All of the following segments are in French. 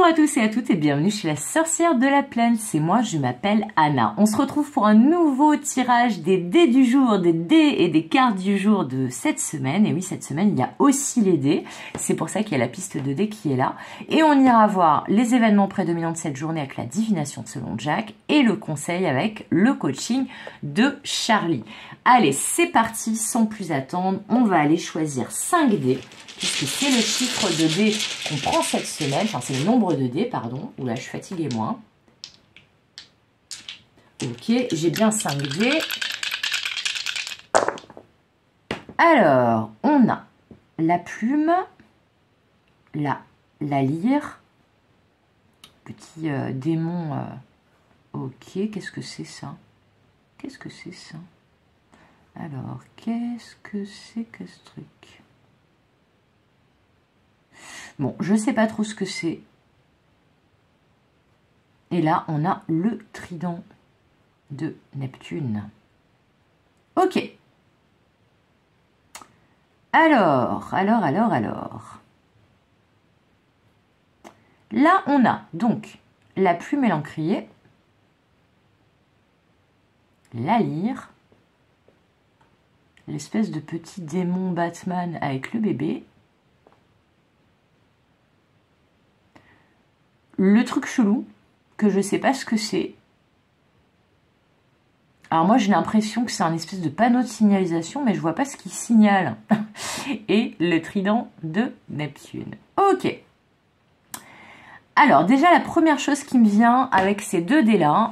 à tous et à toutes et bienvenue chez la sorcière de la plaine, c'est moi, je m'appelle Anna. On se retrouve pour un nouveau tirage des dés du jour, des dés et des cartes du jour de cette semaine. Et oui, cette semaine, il y a aussi les dés, c'est pour ça qu'il y a la piste de dés qui est là. Et on ira voir les événements prédominants de cette journée avec la divination selon Jack et le conseil avec le coaching de Charlie. Allez, c'est parti, sans plus attendre, on va aller choisir 5 dés. Puisque c'est le chiffre de dés qu'on prend cette semaine, enfin c'est le nombre de dés, pardon. Oula, je suis fatiguée moi. Ok, j'ai bien 5 dés. Alors, on a la plume, la lyre, petit démon. Ok, qu'est-ce que c'est ça? Qu'est-ce que c'est ça? Alors, qu'est-ce que c'est que ce truc? Bon, je ne sais pas trop ce que c'est. Et là, on a le trident de Neptune. Ok. Alors. Là, on a donc la plume et l'encrier, la lyre, l'espèce de petit démon Batman avec le bébé, le truc chelou, que je sais pas ce que c'est. Alors moi j'ai l'impression que c'est un espèce de panneau de signalisation, mais je vois pas ce qui signale. Et le trident de Neptune. Ok. Alors déjà la première chose qui me vient avec ces deux dés-là,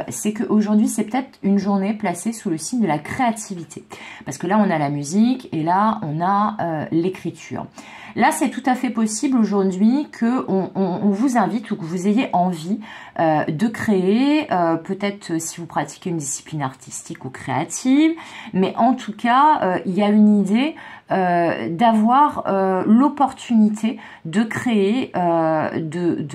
c'est qu'aujourd'hui c'est peut-être une journée placée sous le signe de la créativité. Parce que là on a la musique et là on a l'écriture. Là, c'est tout à fait possible aujourd'hui qu'on vous invite ou que vous ayez envie de créer, peut-être si vous pratiquez une discipline artistique ou créative, mais en tout cas, il y a une idée d'avoir l'opportunité de créer,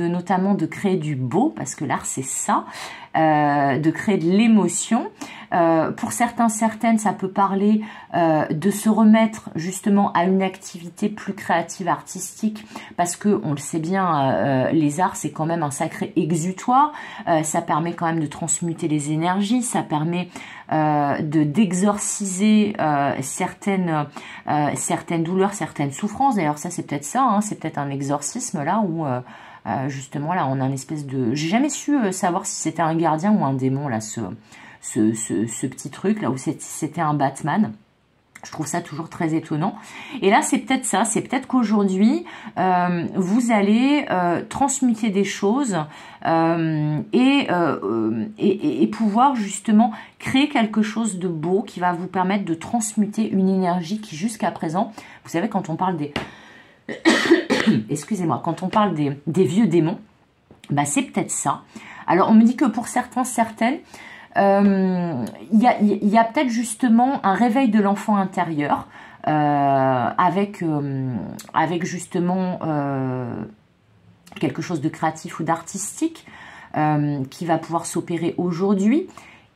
notamment de créer du beau, parce que l'art c'est ça, de créer de l'émotion. Pour certains, certaines, ça peut parler de se remettre justement à une activité plus créative, artistique, parce que on le sait bien, les arts c'est quand même un sacré exutoire, ça permet quand même de transmuter les énergies, ça permet d'exorciser certaines douleurs, certaines souffrances. D'ailleurs ça c'est peut-être ça, hein, c'est peut-être un exorcisme là où justement là on a une espèce de... J'ai jamais su savoir si c'était un gardien ou un démon là, ce petit truc là où c'était un Batman. Je trouve ça toujours très étonnant. Et là, c'est peut-être ça. C'est peut-être qu'aujourd'hui, vous allez transmuter des choses et pouvoir justement créer quelque chose de beau qui va vous permettre de transmuter une énergie qui jusqu'à présent, vous savez, quand on parle des... Excusez-moi, quand on parle des vieux démons, bah c'est peut-être ça. Alors, on me dit que pour certains, certaines, il y a peut-être justement un réveil de l'enfant intérieur avec justement quelque chose de créatif ou d'artistique qui va pouvoir s'opérer aujourd'hui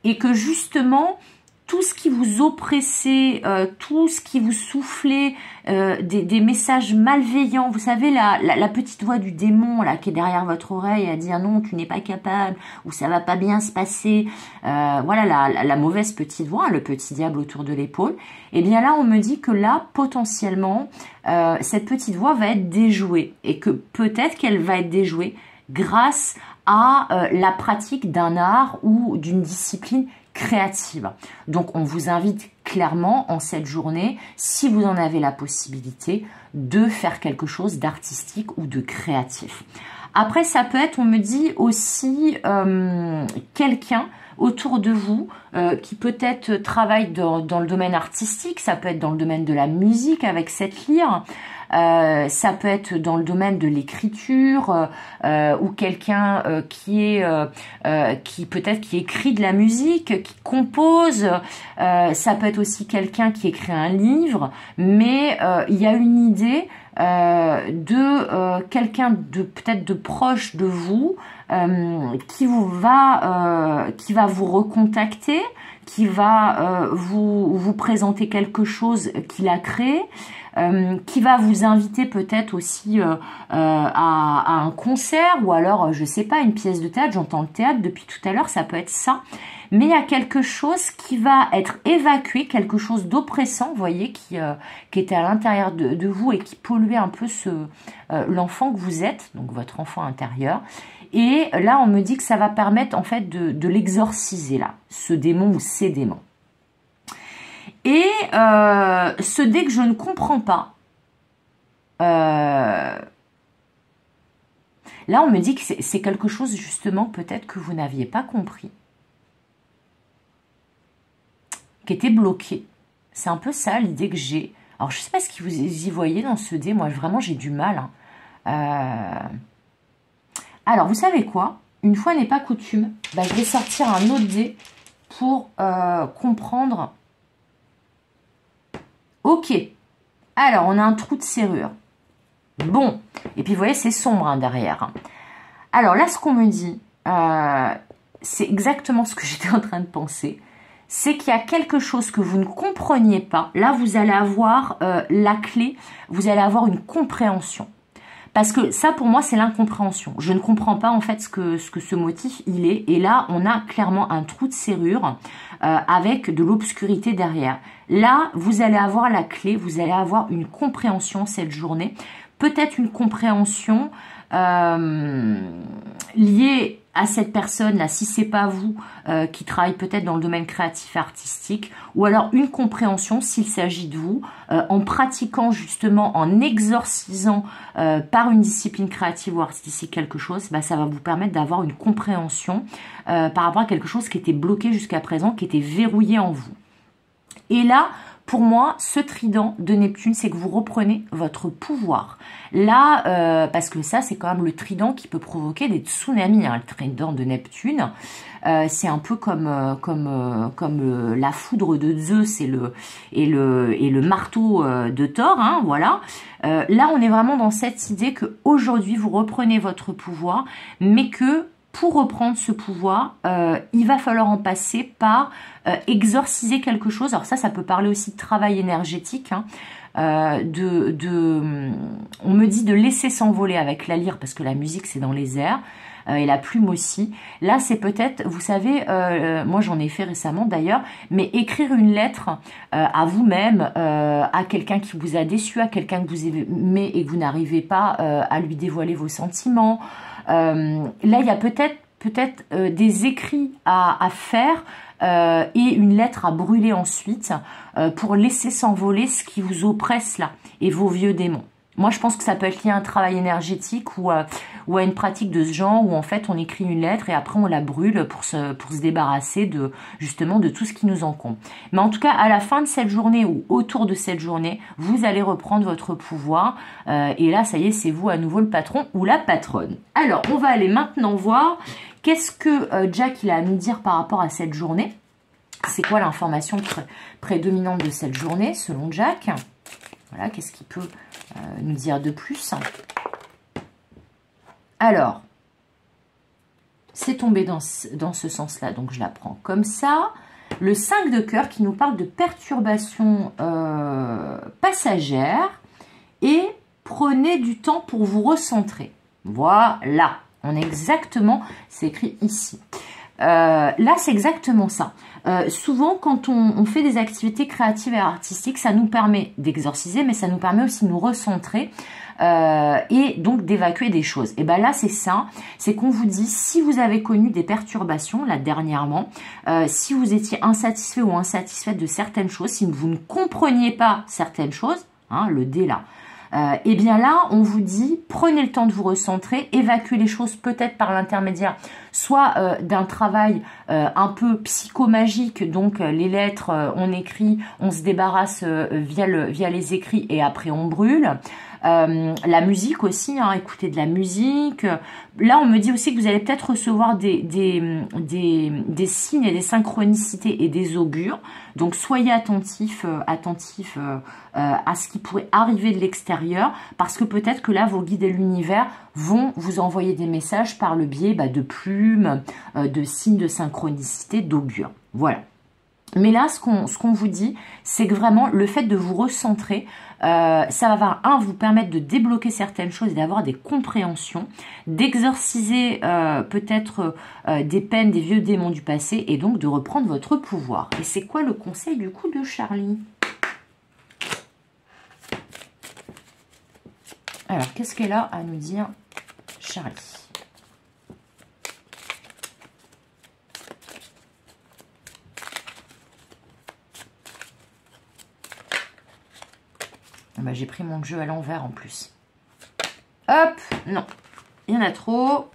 et que justement tout ce qui vous oppressait, tout ce qui vous soufflait, des messages malveillants, vous savez, la petite voix du démon là qui est derrière votre oreille à dire non, tu n'es pas capable, ou ça va pas bien se passer, voilà la mauvaise petite voix, le petit diable autour de l'épaule, et bien là on me dit que là potentiellement cette petite voix va être déjouée, et que peut-être qu'elle va être déjouée grâce à la pratique d'un art ou d'une discipline créative. Donc on vous invite clairement en cette journée, si vous en avez la possibilité, de faire quelque chose d'artistique ou de créatif. Après ça peut être, on me dit aussi, quelqu'un autour de vous qui peut-être travaille dans le domaine artistique, ça peut être dans le domaine de la musique avec cette lyre, ça peut être dans le domaine de l'écriture ou quelqu'un qui peut-être qui écrit de la musique, qui compose, ça peut être aussi quelqu'un qui écrit un livre, mais il y a une idée de quelqu'un de peut-être de proche de vous qui va vous recontacter, qui va vous présenter quelque chose qu'il a créé, qui va vous inviter peut-être aussi à un concert ou alors, je sais pas, une pièce de théâtre. J'entends le théâtre depuis tout à l'heure, ça peut être ça. Mais il y a quelque chose qui va être évacué, quelque chose d'oppressant, vous voyez, qui était à l'intérieur de vous et qui polluait un peu l'enfant que vous êtes, donc votre enfant intérieur. Et là, on me dit que ça va permettre en fait de l'exorciser, là, ce démon ou ces démons. Et ce dé que je ne comprends pas, là, on me dit que c'est quelque chose justement peut-être que vous n'aviez pas compris, qui était bloqué. C'est un peu ça l'idée que j'ai. Alors, je ne sais pas ce que vous y voyez dans ce dé. Moi, vraiment, j'ai du mal. Alors, vous savez quoi? Une fois n'est pas coutume, bah, je vais sortir un autre dé pour comprendre. Ok. Alors, on a un trou de serrure. Bon. Et puis, vous voyez, c'est sombre hein, derrière. Alors, là, ce qu'on me dit, c'est exactement ce que j'étais en train de penser. C'est qu'il y a quelque chose que vous ne compreniez pas. Là, vous allez avoir la clé, vous allez avoir une compréhension. Parce que ça, pour moi, c'est l'incompréhension. Je ne comprends pas, en fait, ce que ce motif, il est. Et là, on a clairement un trou de serrure avec de l'obscurité derrière. Là, vous allez avoir la clé, vous allez avoir une compréhension cette journée. Peut-être une compréhension liée à cette personne là, si c'est pas vous qui travaille peut-être dans le domaine créatif et artistique, ou alors une compréhension s'il s'agit de vous, en pratiquant justement, en exorcisant par une discipline créative ou artistique quelque chose, bah, ça va vous permettre d'avoir une compréhension par rapport à quelque chose qui était bloqué jusqu'à présent, qui était verrouillé en vous. Et là, pour moi, ce trident de Neptune, c'est que vous reprenez votre pouvoir. Là, parce que ça, c'est quand même le trident qui peut provoquer des tsunamis, hein, le trident de Neptune. C'est un peu comme la foudre de Zeus et le marteau de Thor, hein, voilà. Là, on est vraiment dans cette idée que aujourd'hui vous reprenez votre pouvoir, mais que pour reprendre ce pouvoir, il va falloir en passer par exorciser quelque chose. Alors ça peut parler aussi de travail énergétique, hein, on me dit de laisser s'envoler avec la lyre, parce que la musique c'est dans les airs, et la plume aussi. Là c'est peut-être, vous savez, moi j'en ai fait récemment d'ailleurs, mais écrire une lettre à vous-même, à quelqu'un qui vous a déçu, à quelqu'un que vous aimez et que vous n'arrivez pas à lui dévoiler vos sentiments. Là il y a peut-être des écrits à faire et une lettre à brûler ensuite pour laisser s'envoler ce qui vous oppresse là et vos vieux démons. Moi, je pense que ça peut être lié à un travail énergétique ou à une pratique de ce genre où en fait on écrit une lettre et après on la brûle pour se débarrasser justement de tout ce qui nous encombre. Mais en tout cas, à la fin de cette journée ou autour de cette journée, vous allez reprendre votre pouvoir et là, ça y est, c'est vous à nouveau le patron ou la patronne. Alors, on va aller maintenant voir qu'est-ce que Jack il a à nous dire par rapport à cette journée. C'est quoi l'information prédominante de cette journée selon Jack? Voilà, qu'est-ce qu'il peut nous dire de plus? Alors, c'est tombé dans ce sens-là, donc je la prends comme ça. Le 5 de cœur qui nous parle de perturbations passagères et prenez du temps pour vous recentrer. Voilà, on est exactement, c'est écrit ici. Là, c'est exactement ça. Souvent, quand on fait des activités créatives et artistiques, ça nous permet d'exorciser, mais ça nous permet aussi de nous recentrer et donc d'évacuer des choses. Et bien là, c'est ça, c'est qu'on vous dit, si vous avez connu des perturbations, là, dernièrement, si vous étiez insatisfait ou insatisfaite de certaines choses, si vous ne compreniez pas certaines choses, hein, le dé là, et bien là, on vous dit, prenez le temps de vous recentrer, évacuez les choses peut-être par l'intermédiaire, soit d'un travail un peu psychomagique, donc les lettres, on écrit, on se débarrasse via les écrits et après on brûle. La musique aussi, hein, écouter de la musique. Là, on me dit aussi que vous allez peut-être recevoir des signes et des synchronicités et des augures. Donc, soyez attentifs à ce qui pourrait arriver de l'extérieur, parce que peut-être que là, vos guides et l'univers vont vous envoyer des messages par le biais de plumes, de signes de synchronicité, d'augures. Voilà. Mais là, ce qu'on vous dit, c'est que vraiment, le fait de vous recentrer, Ça va, vous permettre de débloquer certaines choses et d'avoir des compréhensions, d'exorciser peut-être des peines, des vieux démons du passé, et donc de reprendre votre pouvoir. Et c'est quoi le conseil du coup de Charlie? Alors, qu'est-ce qu'elle a à nous dire, Charlie? Bah, j'ai pris mon jeu à l'envers en plus. Hop, non, il y en a trop.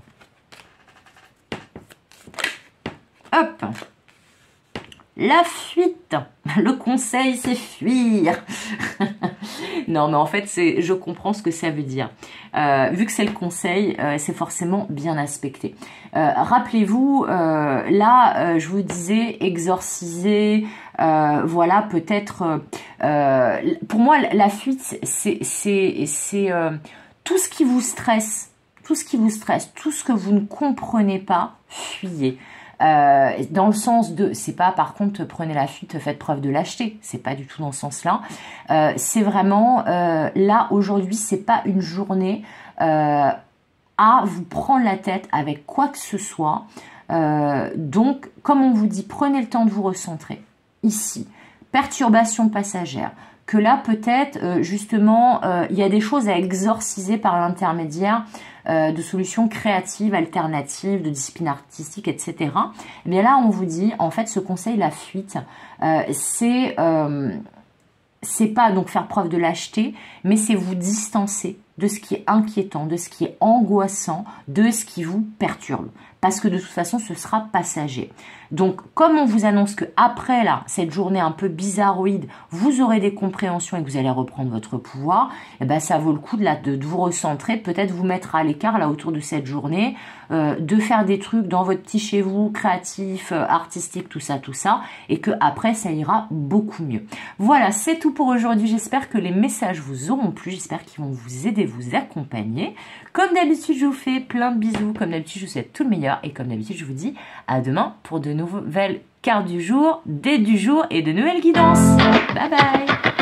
Hop, la fuite. Le conseil, c'est fuir. Non, mais en fait, je comprends ce que ça veut dire. Vu que c'est le conseil, c'est forcément bien aspecté. Rappelez-vous, là, je vous disais, exorciser, voilà, peut-être... pour moi, la fuite, c'est tout ce qui vous stresse, tout ce que vous ne comprenez pas, fuyez. Dans le sens de, c'est pas par contre prenez la fuite, faites preuve de lâcheté, c'est pas du tout dans ce sens-là. C'est vraiment là aujourd'hui, c'est pas une journée à vous prendre la tête avec quoi que ce soit. Donc, comme on vous dit, prenez le temps de vous recentrer. Ici, perturbation passagère. Que là, peut-être, justement, il y a des choses à exorciser par l'intermédiaire de solutions créatives, alternatives, de disciplines artistiques, etc. Et bien là, on vous dit, en fait, ce conseil, la fuite, c'est pas donc faire preuve de lâcheté, mais c'est vous distancer de ce qui est inquiétant, de ce qui est angoissant, de ce qui vous perturbe. Parce que de toute façon, ce sera passager. Donc, comme on vous annonce que après là, cette journée un peu bizarroïde, vous aurez des compréhensions et que vous allez reprendre votre pouvoir, et ben ça vaut le coup de vous recentrer, peut-être vous mettre à l'écart là autour de cette journée, de faire des trucs dans votre petit chez vous, créatif, artistique, tout ça, et que après ça ira beaucoup mieux. Voilà, c'est tout pour aujourd'hui. J'espère que les messages vous auront plu, j'espère qu'ils vont vous aider, vous accompagner. Comme d'habitude, je vous fais plein de bisous. Comme d'habitude, je vous souhaite tout le meilleur. Et comme d'habitude, je vous dis à demain pour de nouvelles cartes du jour, dés du jour et de nouvelles guidances. Bye bye!